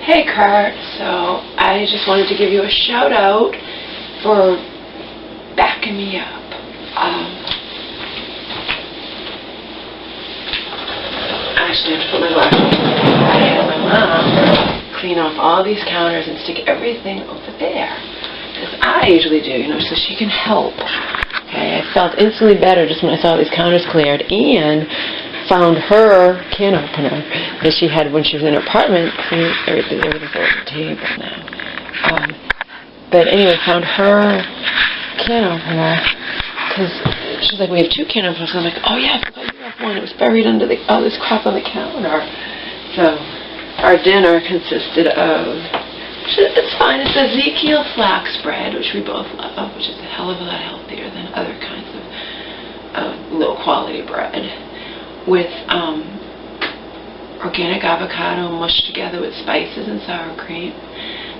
Hey Kurt, so I just wanted to give you a shout out for backing me up. Actually, I have to put my glasses on. I had my mom clean off all these counters and stick everything over there, as I usually do, you know, so she can help. Okay, I felt instantly better just when I saw these counters cleared, and found her can opener that she had when she was in her apartment. See, everything's over the table now. But anyway, found her can opener because she's like, we have 2 can openers. I'm like, oh yeah, I forgot you have one. It was buried under all this crap on the counter. So our dinner consisted of, it's fine, it's Ezekiel flax bread, which we both love, which is a hell of a lot healthier than other kinds of low quality bread, with organic avocado mushed together with spices and sour cream.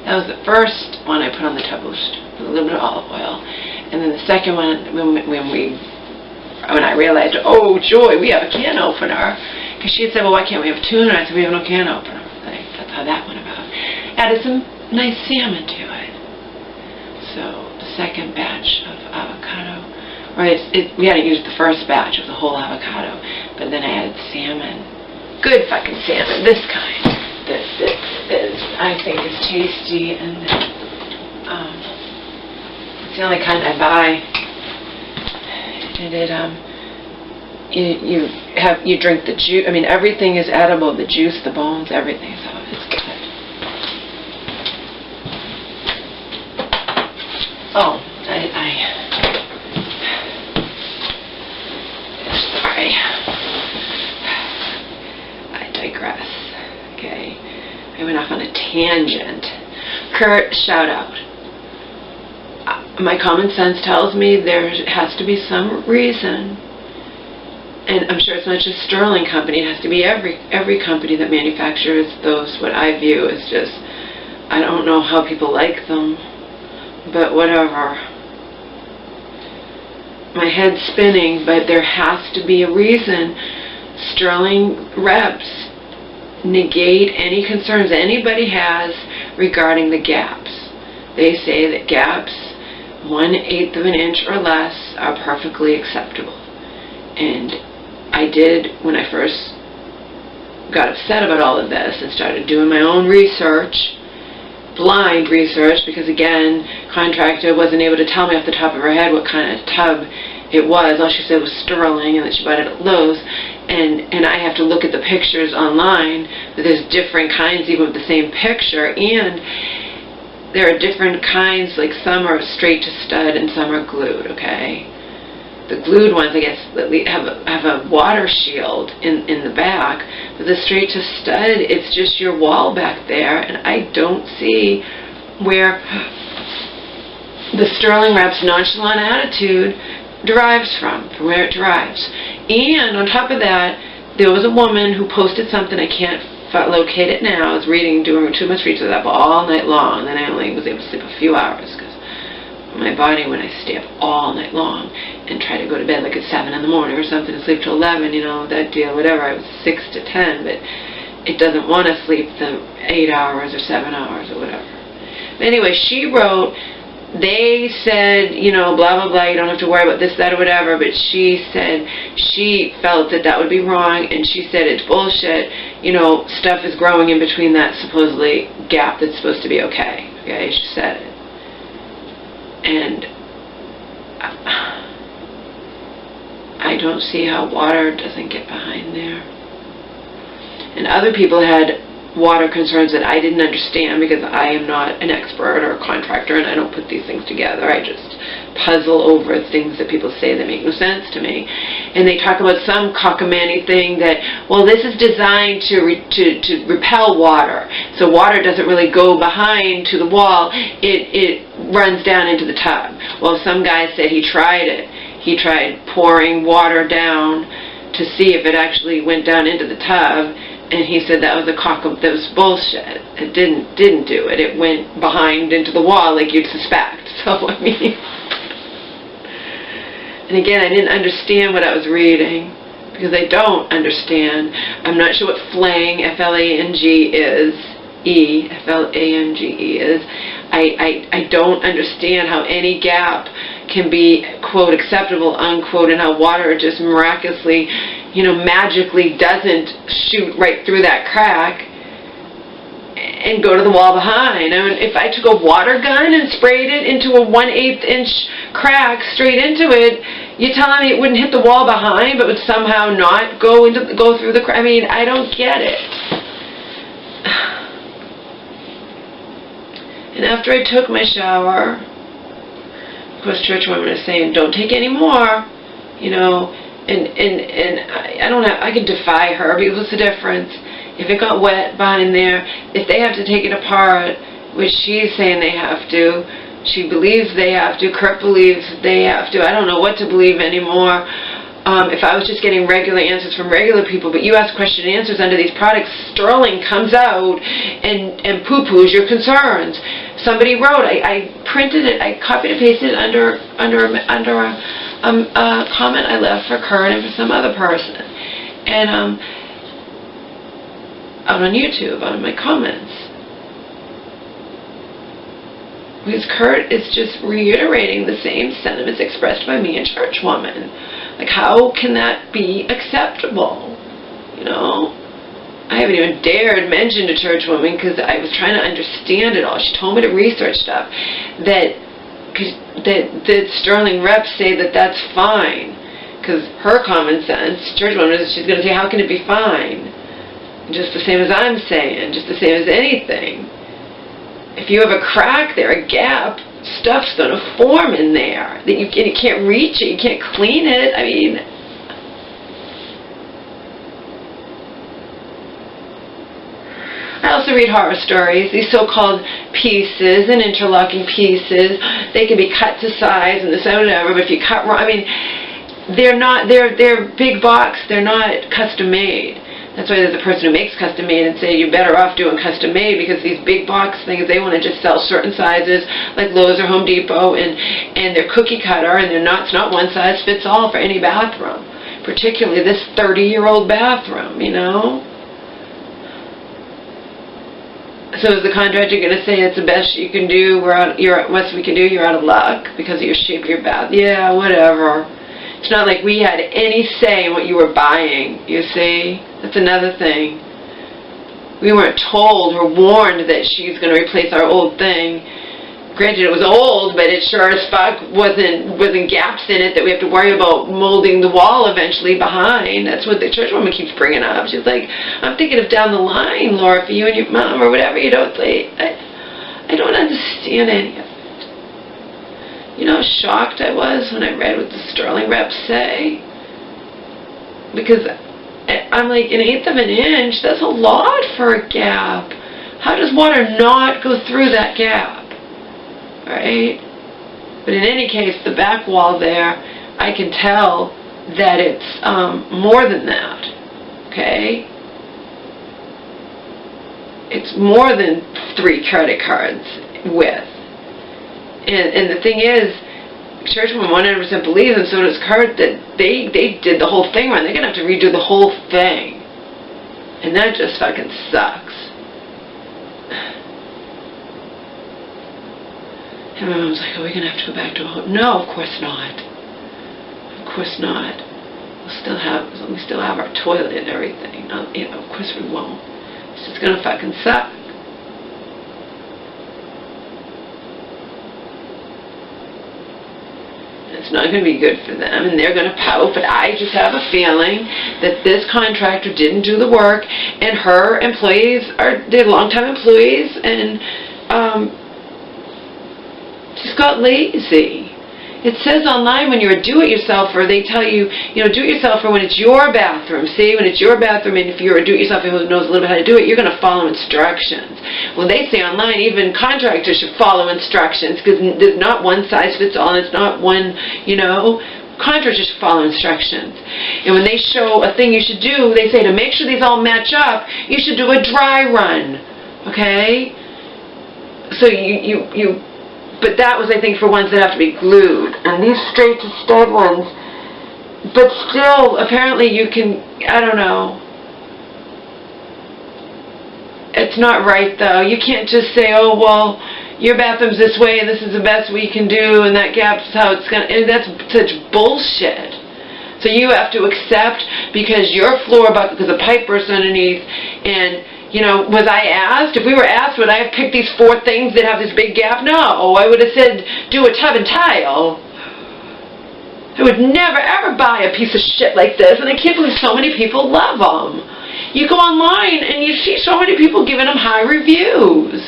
That was the first one I put on the toast with a little bit of olive oil. And then the second one, when I realized, oh joy, we have a can opener, because she had said, well, why can't we have tuna? I said, we have no can opener. That's how that went about. Added some nice salmon to it. So the second batch of avocado, we hadn't used the first batch of the whole avocado, but then I added salmon. Good fucking salmon, this kind. This is, I think, is tasty, and it's the only kind I buy. And you drink the juice. I mean, everything is edible. The juice, the bones, everything. So it's good. Oh, sorry. I digress. Okay. I went off on a tangent. Kurt, shout out. My common sense tells me there has to be some reason, and I'm sure it's not just Sterling Company, it has to be every company that manufactures those, what I view as just, I don't know how people like them, but whatever. My head's spinning, but there has to be a reason. Sterling reps negate any concerns anybody has regarding the gaps. They say that gaps 1/8 of an inch or less are perfectly acceptable. And I did, when I first got upset about all of this and started doing my own research, blind research, because again, contractor wasn't able to tell me off the top of her head what kind of tub it was. All she said was Sterling, and that she bought it at Lowe's, and I have to look at the pictures online, but there's different kinds even with the same picture, and there are different kinds, like some are straight to stud and some are glued, okay? The glued ones, I guess, have a water shield in the back, but the straight to stud, it's just your wall back there, and I don't see where the Sterling Rep's nonchalant attitude derives from where it derives. And on top of that, there was a woman who posted something, I can't locate it now. I was doing too much research up all night long, and then I only was able to sleep a few hours because my body, when I stay up all night long and try to go to bed like at 7 in the morning or something and sleep till 11, you know, that deal, whatever, I was 6 to 10, but it doesn't want to sleep the 8 hours or 7 hours or whatever. But anyway, she wrote, they said, you know, blah, blah, blah, you don't have to worry about this, that, or whatever, but she said she felt that that would be wrong, and she said it's bullshit, you know, stuff is growing in between that supposedly gap that's supposed to be okay. Okay, she said it. And I don't see how water doesn't get behind there. And other people had water concerns that I didn't understand because I am not an expert or a contractor, and I don't put these things together. I just puzzle over things that people say that make no sense to me. And they talk about some cockamamie thing that, well, this is designed to repel water, so water doesn't really go behind to the wall, it runs down into the tub. Well, some guy said he tried it. He tried pouring water down to see if it actually went down into the tub, and he said that was that was bullshit. It didn't do it. It went behind into the wall like you'd suspect. So I mean, and again, I didn't understand what I was reading because I don't understand. I'm not sure what flang, F-L-A-N-G, is. F-L-A-N-G-E, is I don't understand how any gap can be, quote, acceptable, unquote, and how water just miraculously, magically doesn't shoot right through that crack and go to the wall behind. I mean, if I took a water gun and sprayed it into a 1/8 inch crack straight into it, you're telling me it wouldn't hit the wall behind, but would somehow not go through the crack? I mean, I don't get it. And after I took my shower, of course, church women are saying, "Don't take any more," and I don't have, I could defy her, because what's the difference? If it got wet behind there, if they have to take it apart, which she's saying they have to, she believes they have to, Kurt believes they have to, I don't know what to believe anymore. If I was just getting regular answers from regular people, but you ask question and answers under these products, Sterling comes out and poo-poos your concerns. Somebody wrote, I printed it, I copied and pasted it under a comment I left for Kurt and for some other person, and out on YouTube, out of my comments. Because Kurt is just reiterating the same sentiments expressed by me, a church woman. Like, how can that be acceptable? I haven't even dared mention to church woman, because I was trying to understand it all. She told me to research stuff that Sterling reps say that that's fine, because her common sense, church woman, is she's going to say, how can it be fine? Just the same as I'm saying, just the same as anything. If you have a crack there, a gap, stuff's going to form in there. That you can't reach it, you can't clean it. I mean, I also read horror stories, these so-called pieces and interlocking pieces. They can be cut to size and this and whatever, but if you cut wrong, I mean, they're big box, they're not custom made. That's why there's a person who makes custom made and say you're better off doing custom made, because these big box things, they want to just sell certain sizes like Lowe's or Home Depot, and they're cookie cutter, and it's not one size fits all for any bathroom, particularly this 30-year-old bathroom, So is the contractor going to say it's the best you can do, what we can do, you're out of luck because of your shape of your bath? Yeah, whatever. It's not like we had any say in what you were buying, you see? That's another thing. We weren't told or warned that she's going to replace our old thing. Granted, it was old, but it sure as fuck wasn't gaps in it that we have to worry about molding the wall eventually behind. That's what the church woman keeps bringing up. She's like, I'm thinking of down the line, Laura, for you and your mom or whatever. I don't understand any of it. You know how shocked I was when I read what the Sterling reps say? Because I'm like, 1/8 of an inch, that's a lot for a gap. How does water not go through that gap? Right? But in any case, the back wall there, I can tell that it's more than that. Okay? It's more than 3 credit cards width. And the thing is, Churchwoman 100% believes, and so does Kurt, that they did the whole thing wrong. They're going to have to redo the whole thing. And that just fucking sucks. And my mom's like, are we going to have to go back to a home? No, of course not. Of course not. We still have our toilet and everything. Of course we won't. It's just going to fucking suck. It's not going to be good for them, and they're going to pout, but I just have a feeling that this contractor didn't do the work, and her employees they're longtime employees, and just got lazy. It says online when you're a do-it-yourselfer, they tell you, do-it-yourselfer when it's your bathroom. See, when it's your bathroom, and if you're a do-it-yourselfer who knows a little bit how to do it, you're going to follow instructions. Well, they say online even contractors should follow instructions, because there's not one size fits all, and it's not one, contractors should follow instructions. And when they show a thing you should do, they say to make sure these all match up, you should do a dry run. Okay? So but that was, I think, for ones that have to be glued. And these straight to stud ones, but still, apparently you can, I don't know. it's not right though. You can't just say, oh well, your bathroom's this way and this is the best we can do and that gap's how it's gonna, and that's such bullshit. So you have to accept because your floor bucket, because a pipe burst underneath, and you know, was I asked? If we were asked, would I have picked these 4 things that have this big gap? No, I would have said do a tub and tile. I would never ever buy a piece of shit like this, and I can't believe so many people love them. You go online and you see so many people giving them high reviews.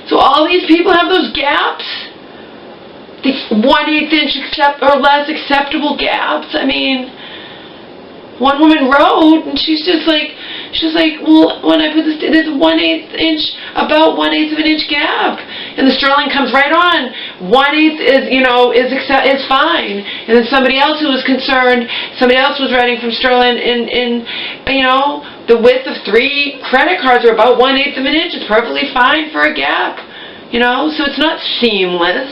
So all these people have those gaps, the 1/8 inch or less acceptable gaps. I mean, one woman wrote, and she's like, well, when I put this, there's 1/8 inch, about 1/8 of an inch gap, and the sterling comes right on. 1/8 is, you know, is fine. And then somebody else who was concerned, somebody else was writing from sterling, in you know, the width of 3 credit cards are about 1/8 of an inch. It's perfectly fine for a gap, you know. So it's not seamless.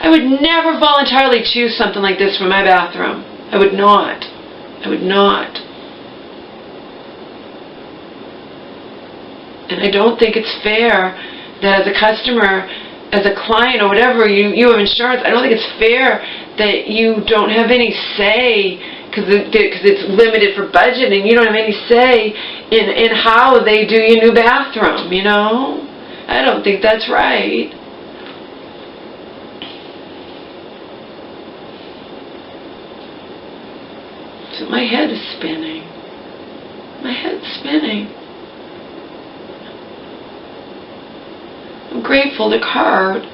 I would never voluntarily choose something like this for my bathroom. I would not. I would not. And I don't think it's fair that as a customer, as a client or whatever, you have insurance, I don't think it's fair that you don't have any say, because it's limited for budget, and you don't have any say in how they do your new bathroom, you know? I don't think that's right. So my head is spinning. My head's spinning. I'm grateful to Card,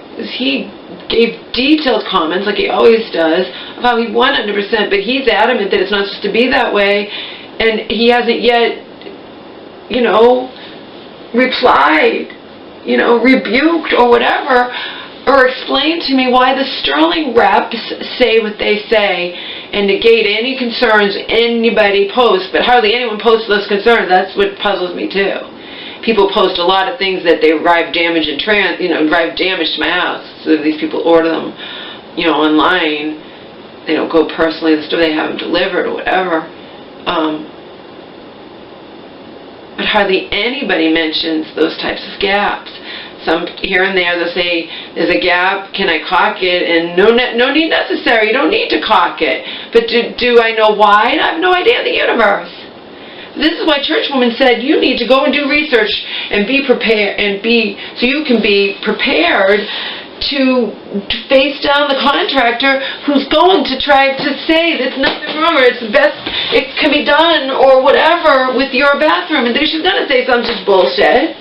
because he gave detailed comments, like he always does, of how he 100%, but he's adamant that it's not supposed to be that way, and he hasn't yet, you know, replied, you know, rebuked or whatever, or explained to me why the sterling reps say what they say and negate any concerns anybody posts, but hardly anyone posts those concerns. That's what puzzles me too. People post a lot of things that they arrive damage and drive damage to my house. So these people order them, you know, online. They don't go personally to the store. They have them delivered or whatever. But hardly anybody mentions those types of gaps. Some here and there they'll say, there's a gap, can I caulk it? And no need necessary, you don't need to caulk it. But do I know why? I have no idea in the universe. This is why Churchwoman said you need to go and do research and be prepared, so you can be prepared to face down the contractor who's going to try to say there's nothing wrong or it's the best it can be done or whatever with your bathroom. And she's going to say some such bullshit.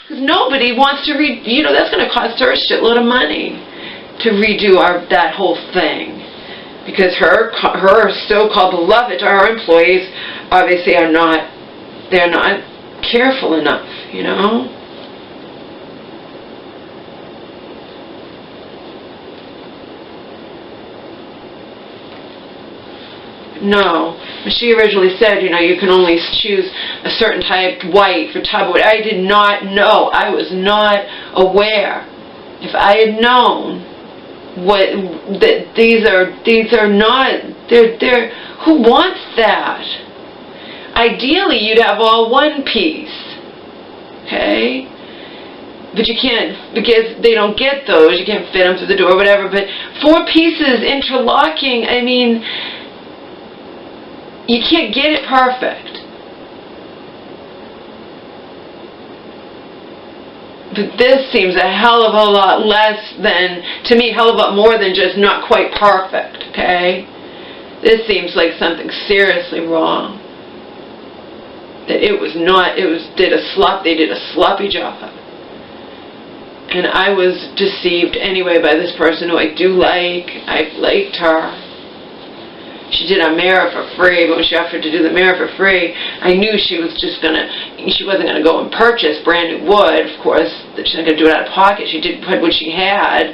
Because nobody wants to you know, that's going to cost her a shitload of money to redo that whole thing. Because her so-called beloved, our employees, obviously they're not careful enough, you know? No. She originally said, you know, you can only choose a certain type, white, for tub. I did not know. I was not aware. If I had known that these are not, they're who wants that? Ideally, you'd have all one piece. Okay? But you can't, because they don't get those. You can't fit them through the door or whatever. But 4 pieces interlocking, I mean, you can't get it perfect. But this seems a hell of a lot less than, to me, a hell of a lot more than just not quite perfect, okay? This seems like something seriously wrong. That it was not, they did a sloppy job. And I was deceived anyway by this person who I do like. I've liked her. She did our mirror for free, but when she offered to do the mirror for free, I knew she wasn't going to go and purchase brand new wood, of course, that she's not going to do it out of pocket. She did put what she had,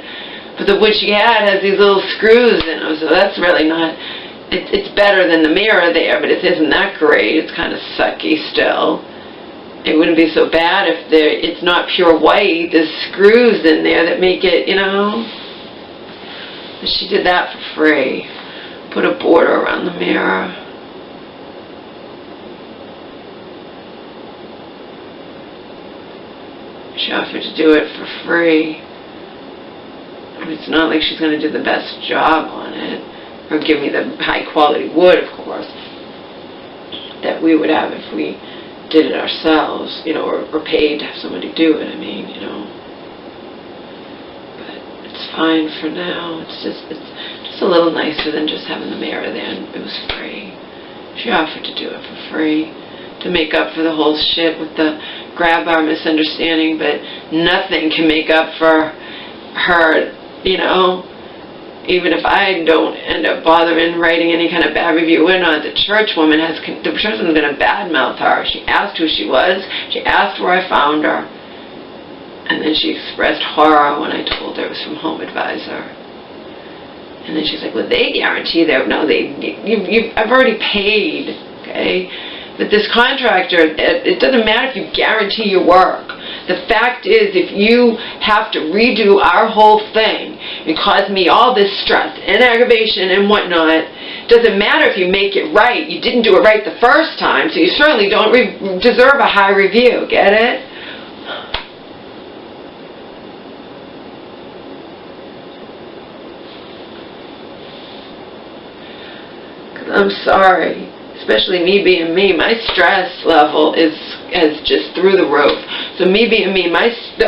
but the wood she had has these little screws in them, so that's really not, it's better than the mirror there, but it isn't that great. It's kind of sucky still. It wouldn't be so bad if it's not pure white. There's screws in there that make it, you know. But she did that for free. Put a border around the mirror. She offered to do it for free. I mean, it's not like she's going to do the best job on it, or give me the high quality wood, of course, that we would have if we did it ourselves, you know, or paid to have somebody do it, I mean, you know. But it's fine for now. It's just a little nicer than just having the mirror there, and it was free. She offered to do it for free, to make up for the whole shit with the grab bar misunderstanding, but nothing can make up for her, you know. Even if I don't end up bothering writing any kind of bad review, we're not. The church woman's going to badmouth her. She asked who she was. She asked where I found her. And then she expressed horror when I told her it was from Home Advisor. And then she's like, well, they guarantee that. No, I've already paid, okay? But this contractor, it doesn't matter if you guarantee your work. The fact is, if you have to redo our whole thing and cause me all this stress and aggravation and whatnot, it doesn't matter if you make it right. You didn't do it right the first time, so you certainly don't deserve a high review. Get it? I'm sorry. Especially me being me, my stress level is just through the roof. So me being me,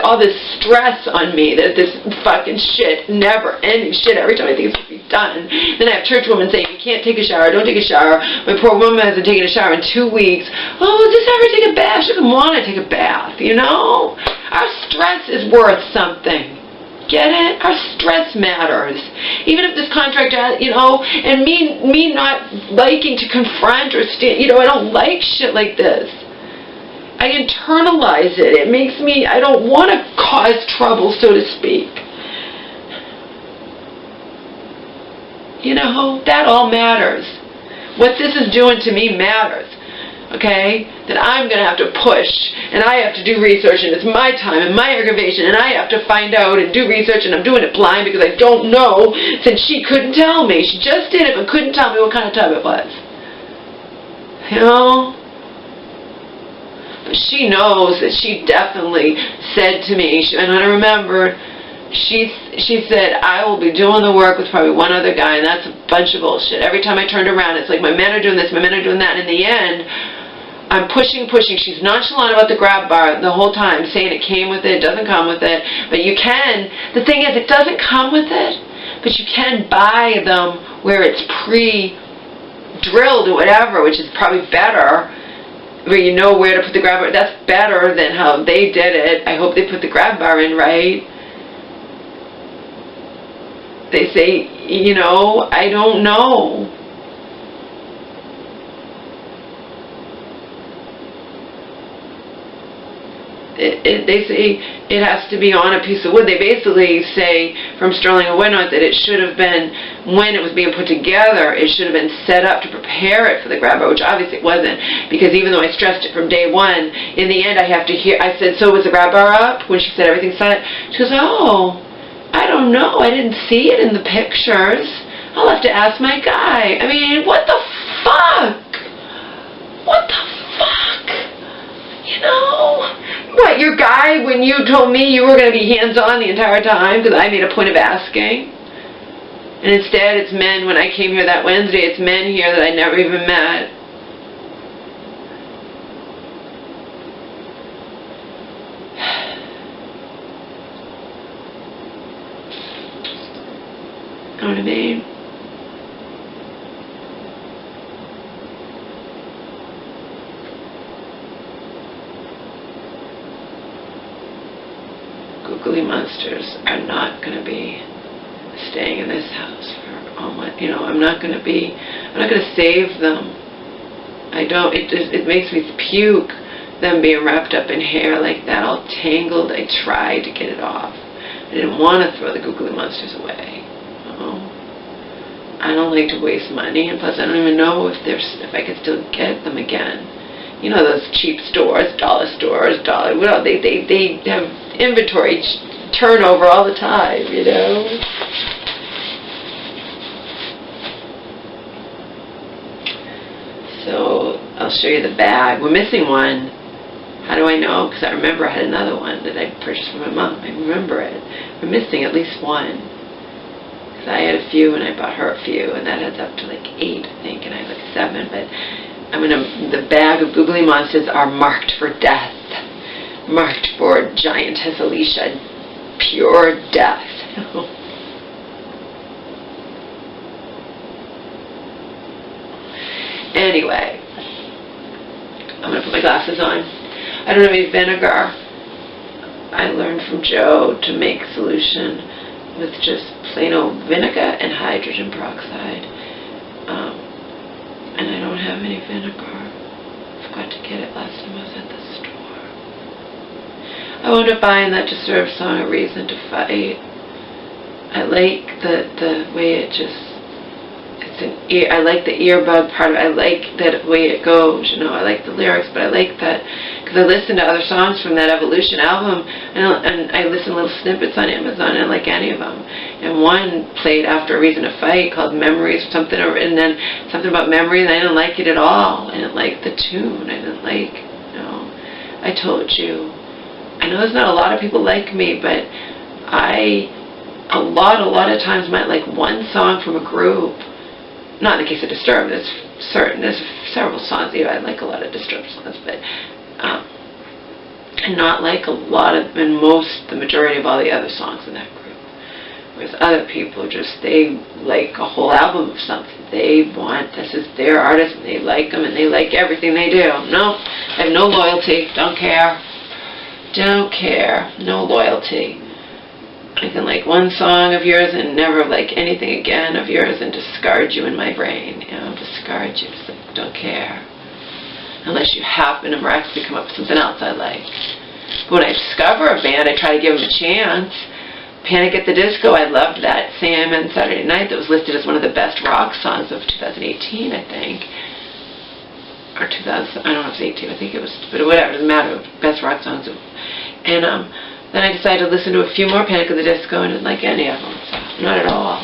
all this stress on me, that this fucking shit, never ending shit, every time I think it's going to be done. Then I have church women saying, you can't take a shower, don't take a shower. My poor woman hasn't taken a shower in 2 weeks. Oh, just have her take a bath. She doesn't want to take a bath, you know? Our stress is worth something. Get it? Our stress matters. Even if this contract, you know, and me not liking to confront or stand, you know, I don't like shit like this. I internalize it. It makes me, I don't want to cause trouble, so to speak. You know, that all matters. What this is doing to me matters. Okay, that I'm going to have to push, and I have to do research, and it's my time and my aggravation, and I have to find out and do research, and I'm doing it blind because I don't know, since she couldn't tell me. She just did it, but couldn't tell me what kind of tub it was. You know? But she knows that she definitely said to me, and I remember, she said, I will be doing the work with probably one other guy, and that's a bunch of bullshit. Every time I turned around, it's like, my men are doing this, my men are doing that, and in the end, I'm pushing. She's nonchalant about the grab bar the whole time, saying it came with it, doesn't come with it. But you can, the thing is, it doesn't come with it, but you can buy them where it's pre-drilled or whatever, which is probably better, where you know where to put the grab bar. That's better than how they did it. I hope they put the grab bar in right. They say, you know, I don't know. They say it has to be on a piece of wood. They basically say from Sterling and whatnot that it should have been, when it was being put together, it should have been set up to prepare it for the grab bar, which obviously it wasn't, because even though I stressed it from day one, in the end I have to hear, I said, so was the grab bar up? When she said everything's set, she goes, oh, I don't know, I didn't see it in the pictures. I'll have to ask my guy. I mean, what the fuck? What the fuck? You know? What, your guy, when you told me you were going to be hands-on the entire time, because I made a point of asking? And instead it's men, when I came here that Wednesday, it's men here that I never even met. You know what I mean? Googly monsters are not going to be staying in this house for all my, you know, I'm not going to save them. I don't, it makes me puke, them being wrapped up in hair like that, all tangled. I tried to get it off. I didn't want to throw the googly monsters away. I don't like to waste money, and plus I don't even know if I could still get them again. You know those cheap stores, dollar stores, well, they have inventory turnover all the time, you know. So I'll show you the bag. We're missing one. How do I know? Because I remember I had another one that I purchased for my mom. I remember it. I'm missing at least one. Because I had a few and I bought her a few, and that adds up to like 8, I think, and I have like 7. But the bag of googly monsters are marked for death. Marked for Giantess Alicia, pure death. Anyway, I'm going to put my glasses on. I don't have any vinegar. I learned from Joe to make solution with just plain old vinegar and hydrogen peroxide. And I don't have any vinegar. I forgot to get it last time I was at the store. I wound up buying that Disturbed song, A Reason to Fight. I like the way it just... I like the earbud part of it. I like that way it goes, you know. I like the lyrics, but I like that because I listen to other songs from that Evolution album, and I listen to little snippets on Amazon, and I like any of them. And one played after A Reason to Fight called Memories or something, and then something about memories, and I didn't like it at all. I didn't like the tune. I didn't like, I told you. I know there's not a lot of people like me, but a lot of times might like one song from a group. Not in the case of Disturbed, there's several songs, I like a lot of Disturbed songs, but not like a lot of, and the majority of all the other songs in that group. Whereas other people they like a whole album of something. This is their artist, and they like them, and they like everything they do. No, I have no loyalty, don't care, no loyalty. I can like one song of yours and never like anything again of yours and discard you in my brain. Discard you. Just like, don't care. Unless you happen to miraculously come up with something else I like. But when I discover a band, I try to give them a chance. Panic at the Disco, I loved that Sam and Saturday Night that was listed as one of the best rock songs of 2018, I think. Or 2000, I don't know if it was 18, I think it was, but whatever, it doesn't matter. Best rock songs. And then I decided to listen to a few more Panic at the Disco and didn't like any of them. So, not at all.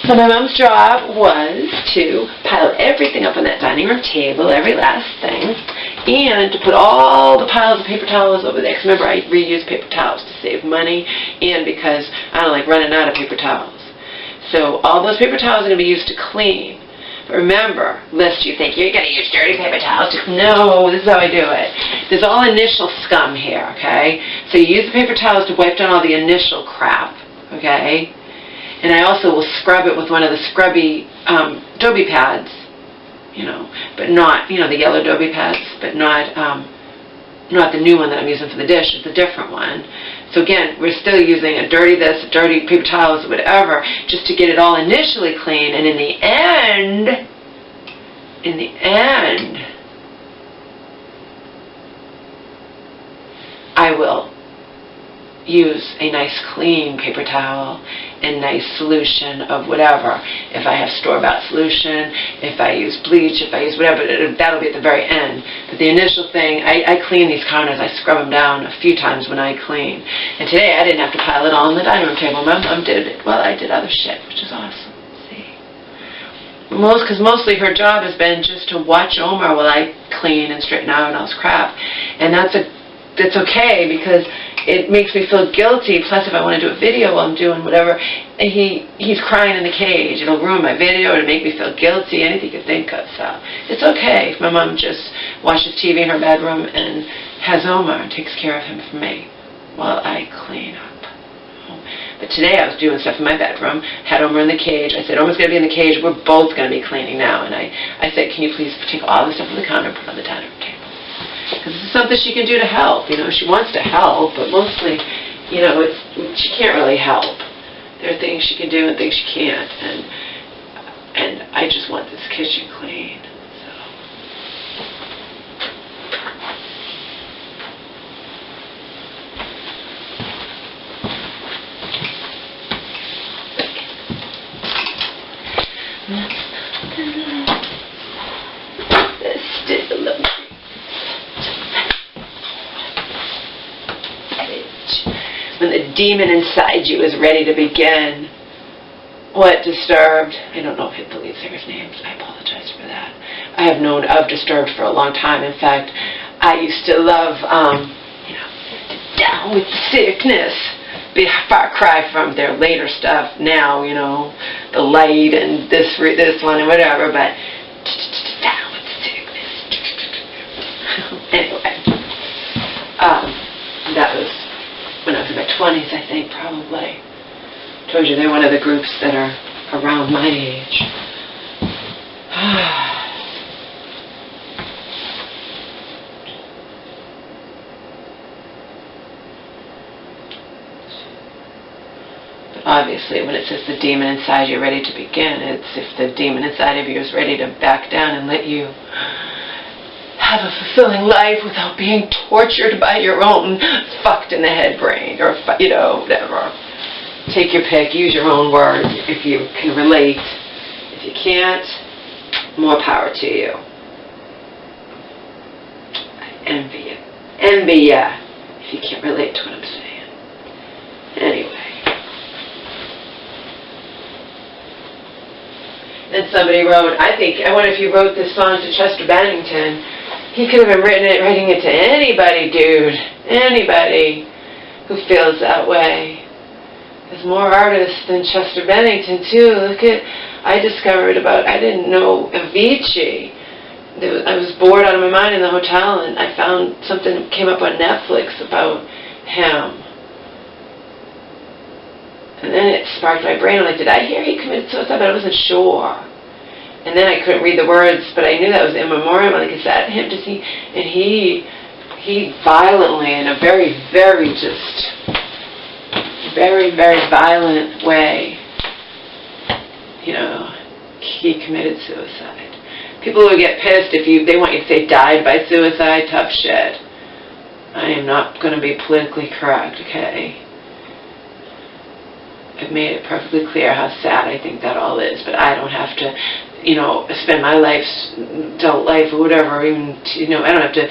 So my mom's job was to pile everything up on that dining room table, every last thing, and to put all the piles of paper towels over there. Because remember, I reuse paper towels to save money and because I don't like running out of paper towels. So all those paper towels are going to be used to clean. Remember, lest you think you're going to use dirty paper towels. No, this is how I do it. There's all initial scum here, okay? So you use the paper towels to wipe down all the initial crap, okay? And I also will scrub it with one of the scrubby Dobie pads, but not, the yellow Dobie pads, but not the new one that I'm using for the dish. It's a different one. So again, we're still using a dirty paper towels, whatever, just to get it all initially clean. And in the end, I will use a nice clean paper towel and nice solution of whatever. If I have store-bought solution, if I use bleach, if I use whatever, that'll be at the very end. But the initial thing, I clean these counters. I scrub them down a few times when I clean. And today I didn't have to pile it all on the dining room table. My mom did it. Well, I did other shit, which is awesome. See? Because mostly her job has been just to watch Omar while I clean and straighten out and all this crap. And that's okay because it makes me feel guilty. Plus, if I want to do a video while I'm doing whatever, he's crying in the cage. It'll ruin my video. It'll make me feel guilty. Anything you could think of. So it's okay if my mom just watches TV in her bedroom and has Omar and takes care of him for me while I clean up. But today I was doing stuff in my bedroom, had Omar in the cage. I said, Omar's going to be in the cage. We're both going to be cleaning now. And I said, can you please take all the stuff on the counter and put it on the dining room table? Because this is something she can do to help. She wants to help, but mostly, she can't really help. There are things she can do and things she can't, and I just want this kitchen clean. When the demon inside you is ready to begin. What Disturbed? I don't know if the lead singer's names. I apologize for that. I have known of Disturbed for a long time. In fact, I used to love, Down with the Sickness. Be a far cry from their later stuff now, The Light and this one and whatever, but Down with the Sickness. Anyway, that was when I was in my 20s, I think, probably. Told you they're one of the groups that are around my age. Obviously, when it says the demon inside you ready to begin, it's if the demon inside of you is ready to back down and let you have a fulfilling life without being tortured by your own fucked in the head brain, or, whatever. Take your pick, use your own word if you can relate. If you can't, more power to you. I envy you. Envy ya, if you can't relate to what I'm saying. Anyway. Then somebody wrote, I wonder if you wrote this song to Chester Bennington. He could have been writing it to anybody, dude. Anybody who feels that way. There's more artists than Chester Bennington, too. I didn't know Avicii. I was bored out of my mind in the hotel, and I found something that came up on Netflix about him. And then it sparked my brain. I'm like, did I hear he committed suicide? But I wasn't sure. And then I couldn't read the words, but I knew that was in memoriam. I'm like, is that him? And he violently, in a very, very very, very violent way, he committed suicide. People who get pissed if they want you to say died by suicide, tough shit. I am not going to be politically correct, okay? I've made it perfectly clear how sad I think that all is, but I don't have to, spend my adult life or whatever, even, I don't have to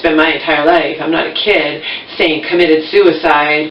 spend my entire life. I'm not a kid saying committed suicide